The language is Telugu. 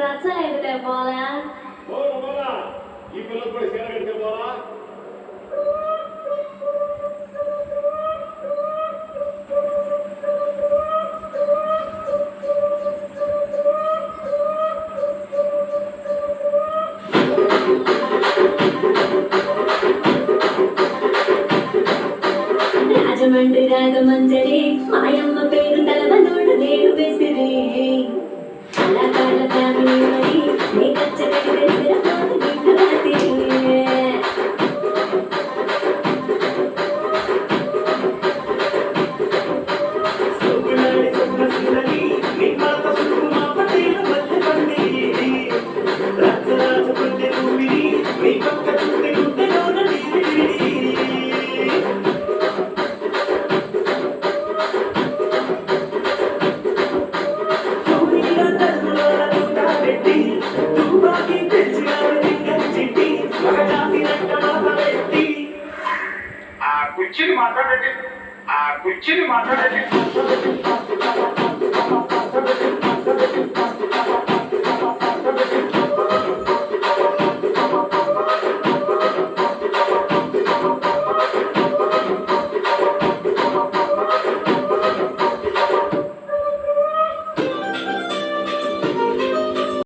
రచ్చలేకపోతే పోలే ఈ పిల్లలు కూడా సేవ కడితే పోలా రాజమండ్రి రాగమంజరి మాయమ్మ పేరు తలవనోడు నేడు బెసిరి కళాకారుల ఫ్యామిలీ మరి నీ కచ్చగడి దగ్గర పోదు నీకు రాత్రి కుర్చీని మాట్లాడండి కుర్చీని మాట్లాడండి